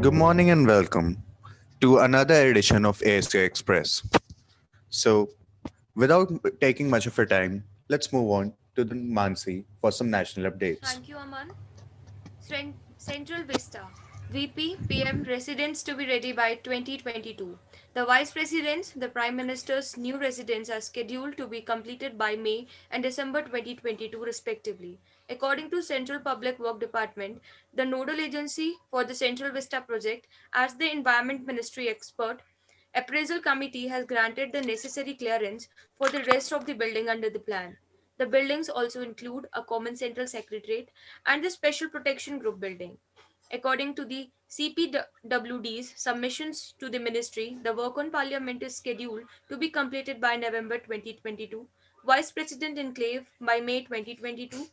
Good morning and welcome to another edition of ASA Express. So, without taking much of your time, let's move on to the Mansi for some national updates. Thank you, Aman. Central Vista. VP PM residents to be ready by 2022. The Vice President's, the Prime Minister's new residents are scheduled to be completed by May and December 2022 respectively. According to Central Public Work Department, the nodal agency for the Central Vista project, as the Environment Ministry expert, appraisal committee has granted the necessary clearance for the rest of the building under the plan. The buildings also include a common central secretariat and the Special Protection Group building. According to the CPWD's submissions to the ministry, the work on parliament is scheduled to be completed by November 2022, Vice President enclave by May 2022,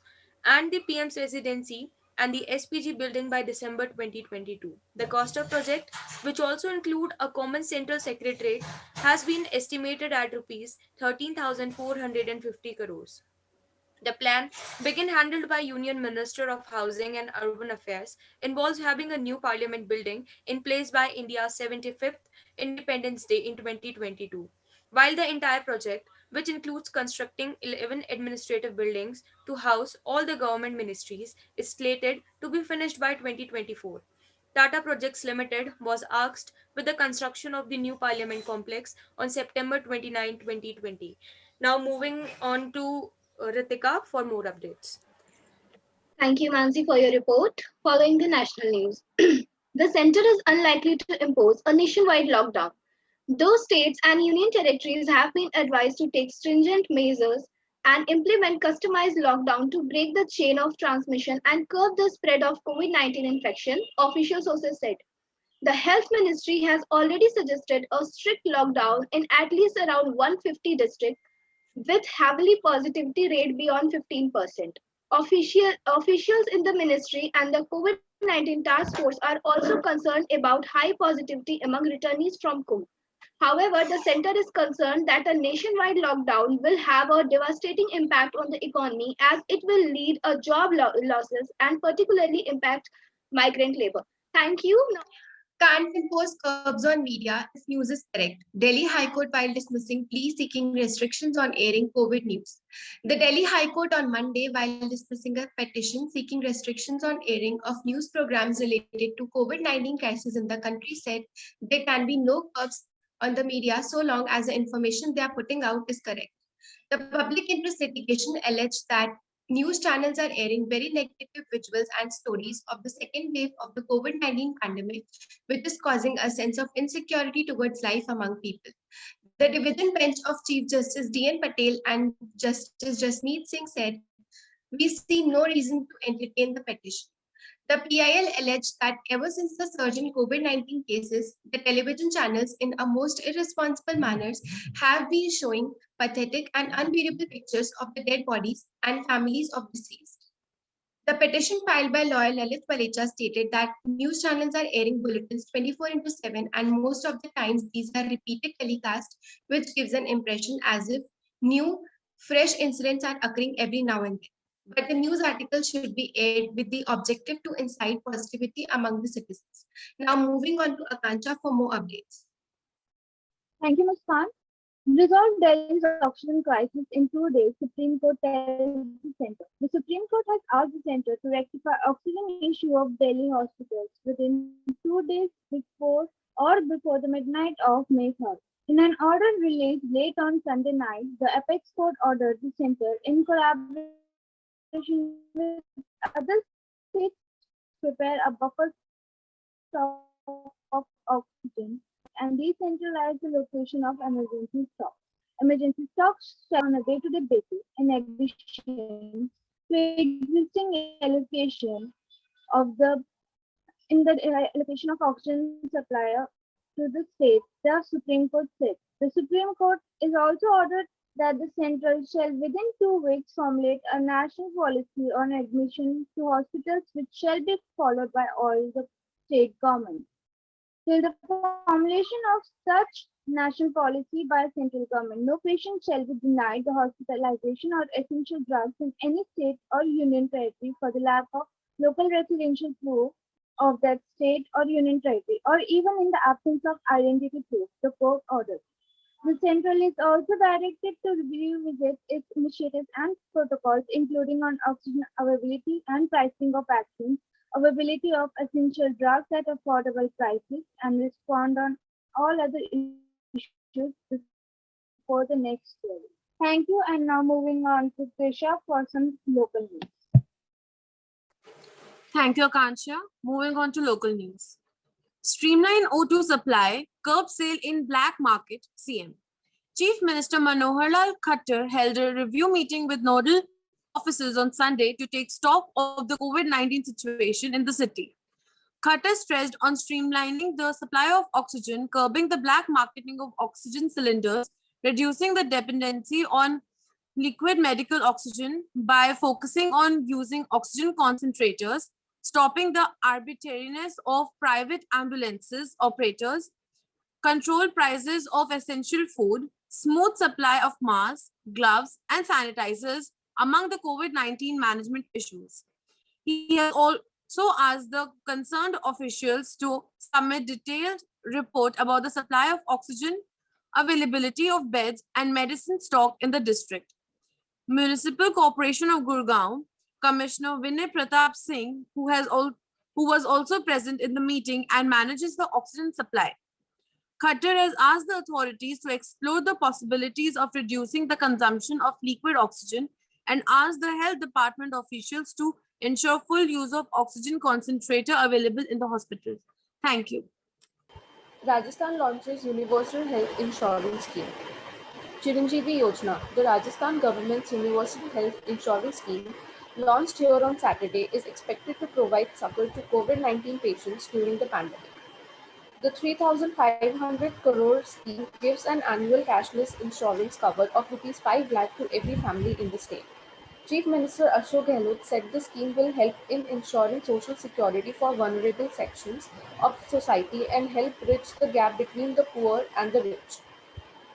and the PM's residency and the SPG building by December 2022. The cost of project, which also include a common central secretariat, has been estimated at rupees 13,450 crores. The plan, being handled by Union Minister of Housing and Urban Affairs, involves having a new parliament building in place by India's 75th Independence Day in 2022. While the entire project, which includes constructing 11 administrative buildings to house all the government ministries, is slated to be finished by 2024. Tata Projects Limited was asked with the construction of the new parliament complex on September 29, 2020. Now moving on to Ritika for more updates. Thank you, Mansi, for your report. Following the national news, the center is unlikely to impose a nationwide lockdown. Though states and union territories have been advised to take stringent measures and implement customized lockdown to break the chain of transmission and curb the spread of COVID-19 infection, official sources said. The health ministry has already suggested a strict lockdown in at least around 150 districts with heavily positivity rate beyond 15%. Officials in the ministry and the COVID-19 task force are also concerned about high positivity among returnees from Kumbh. However, the center is concerned that a nationwide lockdown will have a devastating impact on the economy as it will lead to losses and particularly impact migrant labor. Thank you. Can't impose curbs on media if news is correct. Delhi High Court filed dismissing plea seeking restrictions on airing COVID news. The Delhi High Court on Monday, while dismissing a petition seeking restrictions on airing of news programs related to COVID-19 crisis in the country, said there can be no curbs on the media so long as the information they are putting out is correct. The public interest litigation alleged that news channels are airing very negative visuals and stories of the second wave of the COVID-19 pandemic, which is causing a sense of insecurity towards life among people. The division bench of Chief Justice D.N. Patel and Justice Jasmeet Singh said, "We see no reason to entertain the petition." The PIL alleged that ever since the surge in COVID-19 cases, the television channels, in a most irresponsible manners, have been showing pathetic and unbearable pictures of the dead bodies and families of deceased. The petition filed by lawyer Lalit Walecha stated that news channels are airing bulletins 24 into 7, and most of the times these are repeated telecasts, which gives an impression as if new, fresh incidents are occurring every now and then. But the news article should be aired with the objective to incite positivity among the citizens. Now moving on to Akanksha for more updates. Thank you, Ms. Khan. Resolve Delhi's oxygen crisis in 2 days, Supreme Court tells the center. The Supreme Court has asked the center to rectify oxygen issue of Delhi hospitals within 2 days before the midnight of May 3rd. In an order released late on Sunday night, the Apex Court ordered the center, in collaboration with other states, to prepare a buffer stock of oxygen and decentralize the location of emergency stocks. Emergency stocks shall on a day-to-day basis, in addition to existing allocation of the allocation of oxygen supplier to the states, the Supreme Court said. The Supreme Court is also ordered that the central shall within 2 weeks formulate a national policy on admission to hospitals which shall be followed by all the state governments. Till the formulation of such national policy by central government, no patient shall be denied the hospitalization or essential drugs in any state or union territory for the lack of local residential proof of that state or union territory, or even in the absence of identity proof, the court orders. The Central is also directed to revisit its initiatives and protocols, including on oxygen availability and pricing of vaccines, availability of essential drugs at affordable prices, and respond on all other issues before the next year. Thank you, and now moving on to Krisha for some local news. Thank you, Akansha. Moving on to local news. Streamline O2 supply, curb sale in black market, CM. Chief Minister Manohar Lal Khattar held a review meeting with nodal officers on Sunday to take stock of the COVID-19 situation in the city. Khattar stressed on streamlining the supply of oxygen, curbing the black marketing of oxygen cylinders, reducing the dependency on liquid medical oxygen by focusing on using oxygen concentrators, stopping the arbitrariness of private ambulances operators, control prices of essential food, smooth supply of masks, gloves, and sanitizers among the COVID-19 management issues. He has also asked the concerned officials to submit detailed report about the supply of oxygen, availability of beds, and medicine stock in the district. Municipal Corporation of Gurgaon, Commissioner Vinay Pratap Singh, who was also present in the meeting and manages the oxygen supply. Khattar has asked the authorities to explore the possibilities of reducing the consumption of liquid oxygen and asked the health department officials to ensure full use of oxygen concentrator available in the hospitals. Thank you. Rajasthan launches Universal Health Insurance Scheme. Chiranjeevi Yojana, the Rajasthan government's universal health insurance scheme, launched here on Saturday, is expected to provide succor to COVID-19 patients during the pandemic. The 3,500 crore scheme gives an annual cashless insurance cover of Rs 5 lakh to every family in the state. Chief Minister Ashok Gehlot said the scheme will help in ensuring social security for vulnerable sections of society and help bridge the gap between the poor and the rich.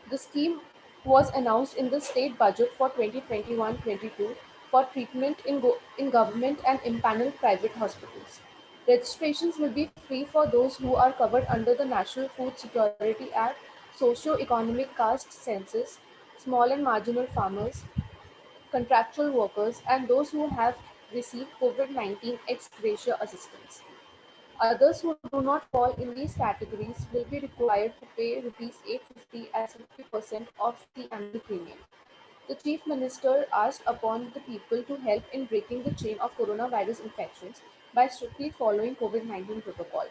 The scheme was announced in the state budget for 2021-22 for treatment in government and impaneled private hospitals. Registrations will be free for those who are covered under the National Food Security Act, Socio-Economic Caste Census, small and marginal farmers, contractual workers, and those who have received COVID-19 ex gratia assistance. Others who do not fall in these categories will be required to pay Rs 850 as 50% of the annual premium. The Chief Minister asked upon the people to help in breaking the chain of coronavirus infections by strictly following COVID-19 protocol.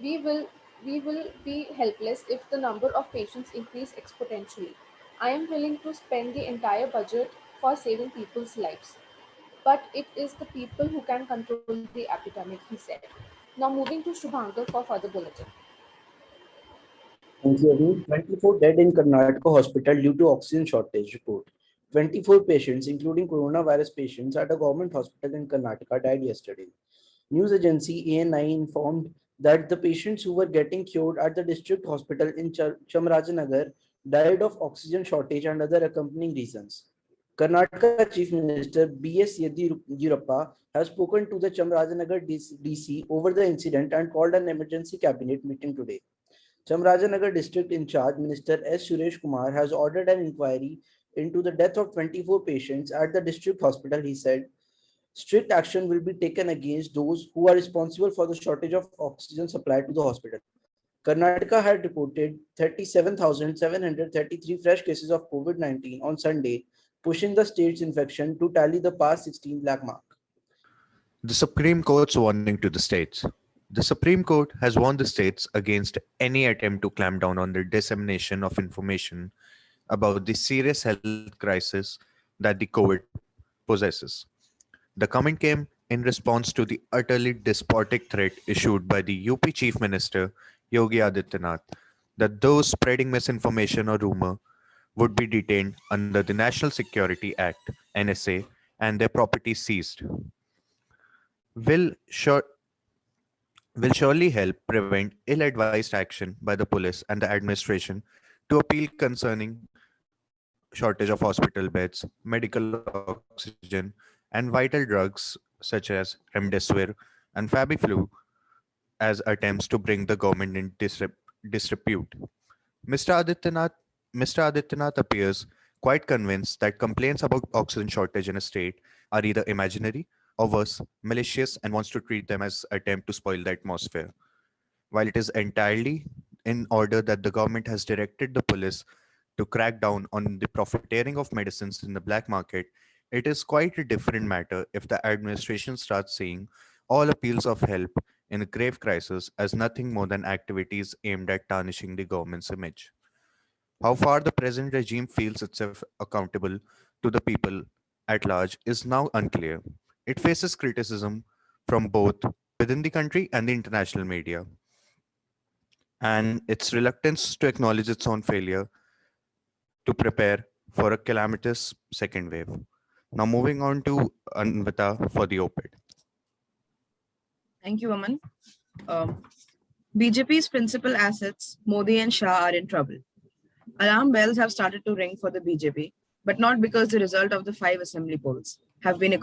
We will we will be helpless if the number of patients increase exponentially. I am willing to spend the entire budget for saving people's lives. But it is the people who can control the epidemic, he said. Now moving to Shubhankar for further bulletin. Thank you, Abhi. 24 dead in Karnataka hospital due to oxygen shortage report. 24 patients, including coronavirus patients at a government hospital in Karnataka, died yesterday. News agency ANI informed that the patients who were getting cured at the district hospital in Chamarajanagar died of oxygen shortage and other accompanying reasons. Karnataka Chief Minister B.S. Yediyurappa has spoken to the Chamarajanagar DC over the incident and called an emergency cabinet meeting today. Chamarajanagar district in charge, Minister S. Suresh Kumar, has ordered an inquiry into the death of 24 patients at the district hospital. He said, strict action will be taken against those who are responsible for the shortage of oxygen supply to the hospital. Karnataka had reported 37,733 fresh cases of COVID-19 on Sunday, pushing the state's infection to tally the past 16 lakh mark. The Supreme Court's warning to the states. The Supreme Court has warned the states against any attempt to clamp down on the dissemination of information about the serious health crisis that the COVID possesses. The comment came in response to the utterly despotic threat issued by the UP Chief Minister Yogi Adityanath that those spreading misinformation or rumor would be detained under the National Security Act (NSA) and their property seized. Will sure will surely help prevent ill-advised action by the police and the administration to appeal concerning shortage of hospital beds, medical oxygen, and vital drugs such as remdesivir and Fabiflu as attempts to bring the government in disrepute. Mr. Adityanath appears quite convinced that complaints about oxygen shortage in a state are either imaginary or worse, malicious, and wants to treat them as attempt to spoil the atmosphere. While it is entirely in order that the government has directed the police to crack down on the profiteering of medicines in the black market, it is quite a different matter if the administration starts seeing all appeals of help in a grave crisis as nothing more than activities aimed at tarnishing the government's image. How far the present regime feels itself accountable to the people at large is now unclear. It faces criticism from both within the country and the international media, and its reluctance to acknowledge its own failure to prepare for a calamitous second wave. Now, moving on to Anvita for the op-ed. Thank you, Aman. BJP's principal assets, Modi and Shah, are in trouble. Alarm bells have started to ring for the BJP, but not because the result of the 5 assembly polls have been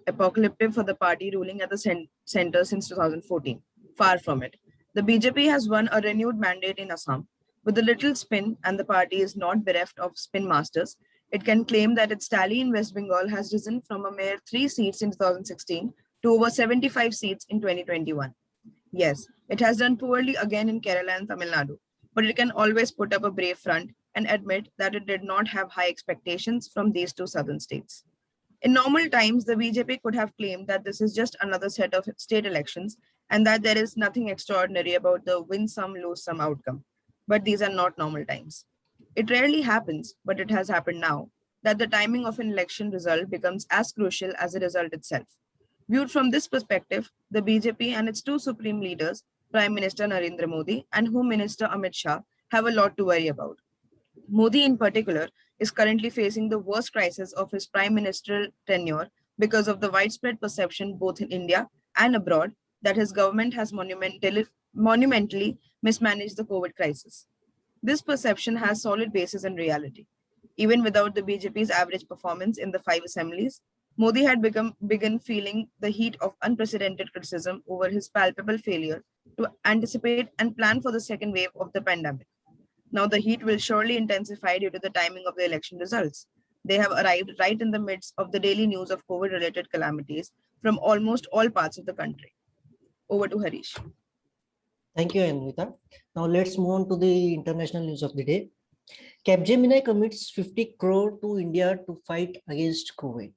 apocalyptic for the party ruling at the center since 2014. Far from it. The BJP has won a renewed mandate in Assam. With a little spin, and the party is not bereft of spin masters, it can claim that its tally in West Bengal has risen from a mere 3 seats in 2016 to over 75 seats in 2021. Yes, it has done poorly again in Kerala and Tamil Nadu, but it can always put up a brave front and admit that it did not have high expectations from these 2 southern states. In normal times, the BJP could have claimed that this is just another set of state elections and that there is nothing extraordinary about the win some, lose some outcome. But these are not normal times. It rarely happens, but it has happened now, that the timing of an election result becomes as crucial as the result itself. Viewed from this perspective, the BJP and its 2 supreme leaders, Prime Minister Narendra Modi and Home Minister Amit Shah, have a lot to worry about. Modi in particular is currently facing the worst crisis of his prime ministerial tenure because of the widespread perception both in India and abroad that his government has monumentally mismanaged the COVID crisis. This perception has solid basis in reality. Even without the BJP's average performance in the 5 assemblies, Modi had begun feeling the heat of unprecedented criticism over his palpable failure to anticipate and plan for the second wave of the pandemic. Now the heat will surely intensify due to the timing of the election results. They have arrived right in the midst of the daily news of COVID-related calamities from almost all parts of the country. Over to Harish. Thank you, Anvita. Now let's move on to the international news of the day. Capgemini commits 50 crore to India to fight against COVID.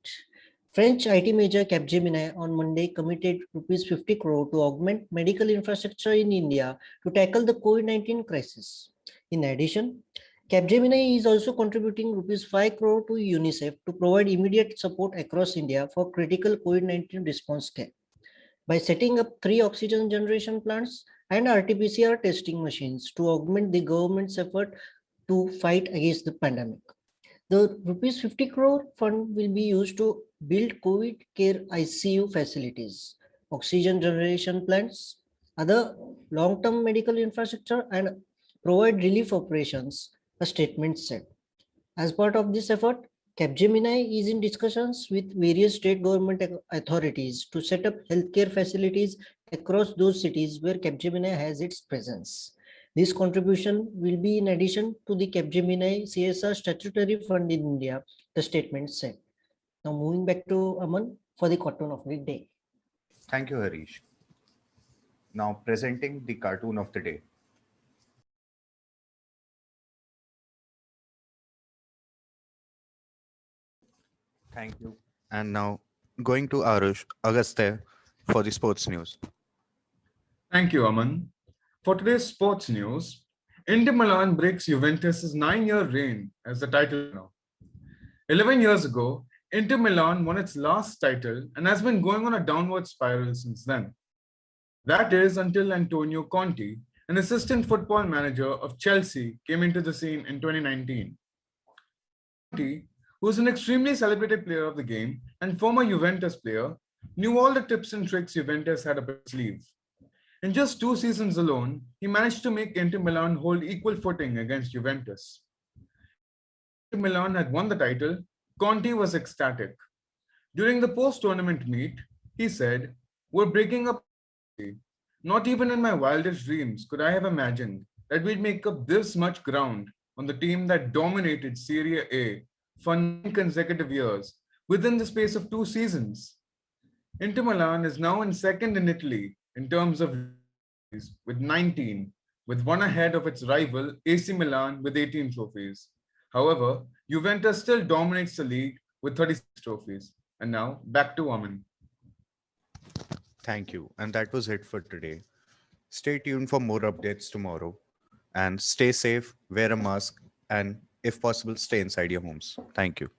French IT major Capgemini on Monday committed rupees 50 crore to augment medical infrastructure in India to tackle the COVID-19 crisis. In addition, Capgemini is also contributing rupees 5 crore to UNICEF to provide immediate support across India for critical COVID-19 response care. By setting up 3 oxygen generation plants and RT-PCR testing machines to augment the government's effort to fight against the pandemic. The rupees 50 crore fund will be used to build COVID care ICU facilities, oxygen generation plants, other long-term medical infrastructure, and provide relief operations, a statement said. As part of this effort, Capgemini is in discussions with various state government authorities to set up healthcare facilities across those cities where Capgemini has its presence. This contribution will be in addition to the Capgemini CSR statutory fund in India, the statement said. Now moving back to Aman for the cartoon of the day. Thank you, Harish. Now presenting the cartoon of the day. Thank you. And now going to Agastya for the sports news. Thank you, Aman. For today's sports news, Inter Milan breaks Juventus' 9-year reign as the title winner. 11 years ago, Inter Milan won its last title and has been going on a downward spiral since then. That is until Antonio Conte, an assistant football manager of Chelsea, came into the scene in 2019. Conte, who is an extremely celebrated player of the game and former Juventus player, knew all the tips and tricks Juventus had up its sleeve. In just 2 seasons alone, he managed to make Inter Milan hold equal footing against Juventus. Inter Milan had won the title. Conte was ecstatic. During the post-tournament meet, he said, "We're breaking up. Not even in my wildest dreams could I have imagined that we'd make up this much ground on the team that dominated Serie A for 9 consecutive years within the space of 2 seasons. Inter Milan is now in second in Italy in terms of trophies with 19, with one ahead of its rival AC Milan with 18 trophies. However, Juventus still dominates the league with 36 trophies. And now back to Aman. Thank you. And that was it for today. Stay tuned for more updates tomorrow. And stay safe, wear a mask, and if possible, stay inside your homes. Thank you.